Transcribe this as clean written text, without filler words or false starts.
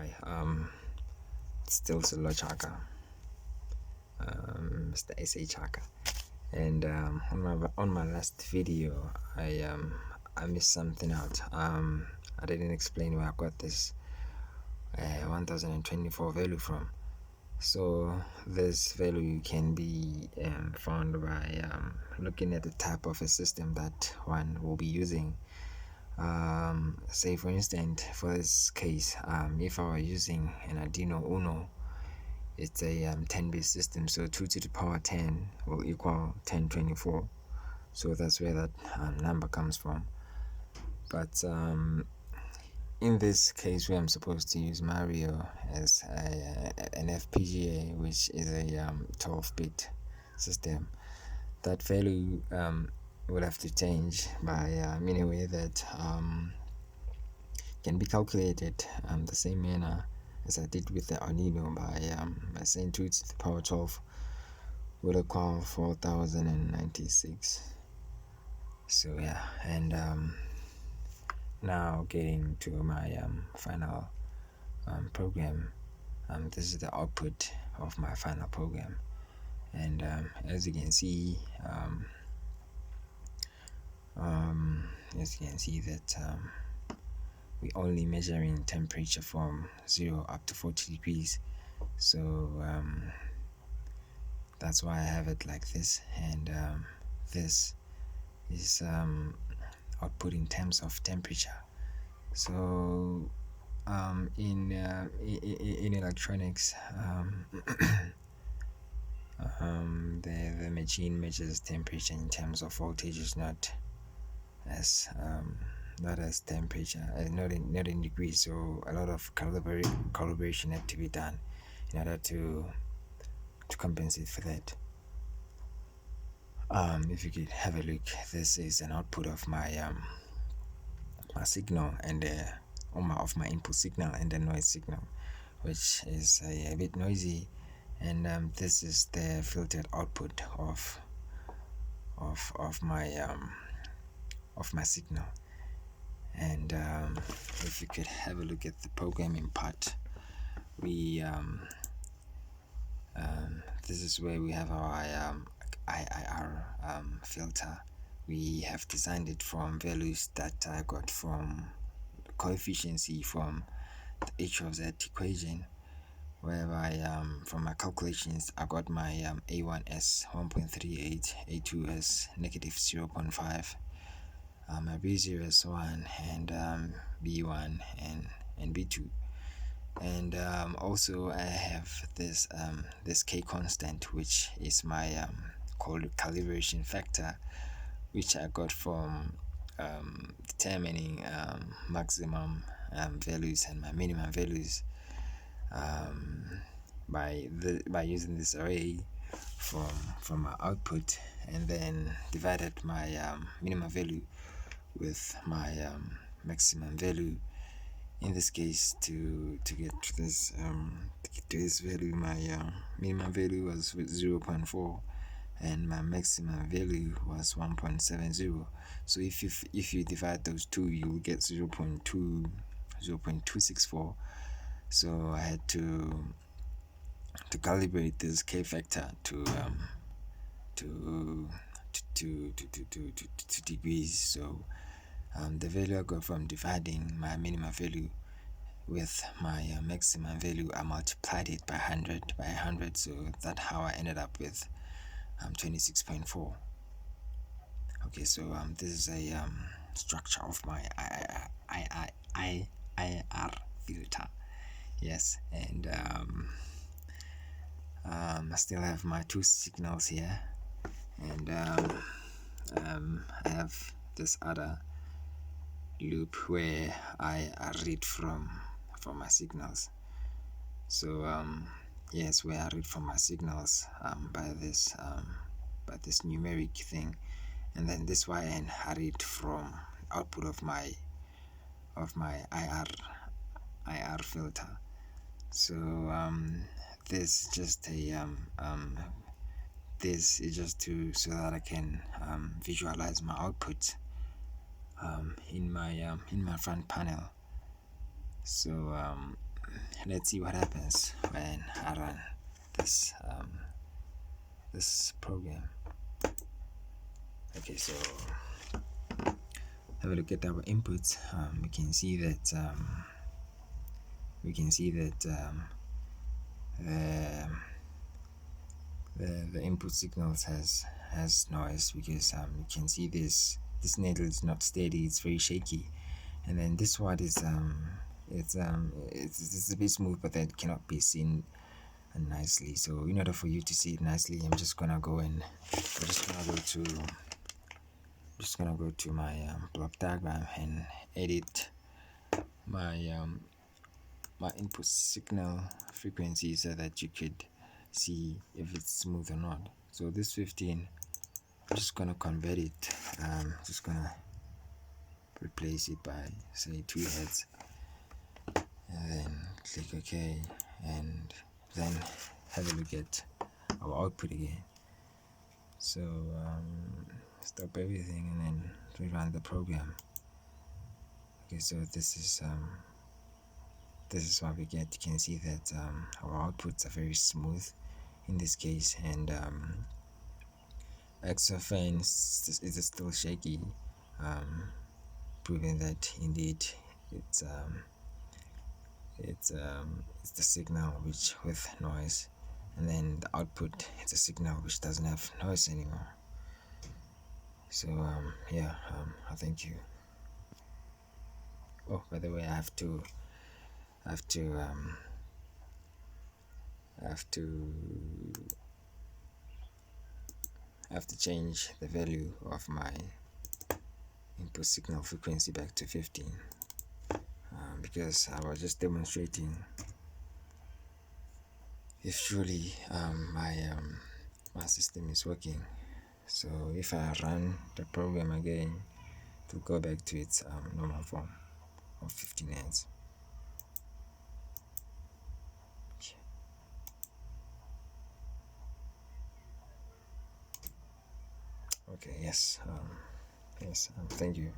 Hi, it's still Solo Chaka, Mr. SA Chaka, and on my last video, I missed something out. I didn't explain where I got this 1024 value from. So this value can be found by looking at the type of a system that one will be using. Say for instance, for this case, if I were using an Arduino Uno, it's a 10-bit system, so 2 to the power 10 will equal 1024. So that's where that number comes from. But in this case, where I'm supposed to use Mario as an FPGA, which is a 12-bit system, that value will have to change by in a way that can be calculated the same manner as I did with the Arduino by saying 2 to the power 12 will equal 4096. So yeah, and now getting to my final program. This is the output of my final program, and as you can see, that we only measuring temperature from 0 up to 40 degrees. So that's why I have it like this, and this is output in terms of temperature. So in electronics, the machine measures temperature in terms of voltage, not as temperature, not in degrees. So a lot of calibration had to be done in order to compensate for that. If you could have a look, this is an output of my my signal and of my input signal and the noise signal, which is a bit noisy, and this is the filtered output of my signal. And if you could have a look at the programming part, we this is where we have our IIR filter. We have designed it from values that I got from coefficients from the H of Z equation, whereby from my calculations I got my A1s 1.38, A2s negative 0.5, my B0 is 1, and B1 and B2. And also I have this K constant, which is my called calibration factor, which I got from determining maximum values and my minimum values by using this array from my output, and then divided my minimum value with my maximum value. In this case, to get to this value, my minimum value was 0.4 and my maximum value was 1.70. So if you divide those two, you will get 0.264. So I had to calibrate this K factor to degrees. So the value I got from dividing my minimum value with my maximum value, I multiplied it by 100, so that's how I ended up with 26.4. Okay, so this is a structure of my IIR filter. Yes, and I still have my two signals here, and I have this other loop where I read from my signals. So yes, where I read from my signals by this numeric thing, and then this YN I read from output of my IR filter. So this is just a this is just so that I can visualize my output in my front panel. So let's see what happens when I run this this program. Okay, so have a look at our inputs. We can see that the input signals has noise, because you can see this needle is not steady, it's very shaky. And then this one is it's a bit smooth, but that cannot be seen nicely. So in order for you to see it nicely, I'm just gonna go to my block diagram and edit my my input signal frequency, so that you could see if it's smooth or not. So this 15, I'm just gonna convert it. Just gonna replace it by, say, 2 hertz, and then click OK, and then have a look at our output again. So stop everything and then rerun the program. Okay, so this is what we get. You can see that our outputs are very smooth in this case, and XFN is still shaky, proving that indeed it's the signal which with noise, and then the output it's a signal which doesn't have noise anymore. So yeah, I thank you. Oh, by the way, I have to change the value of my input signal frequency back to 15, because I was just demonstrating if truly my system is working. So if I run the program again, it will go back to its normal form of 15 hertz. Okay, yes, thank you.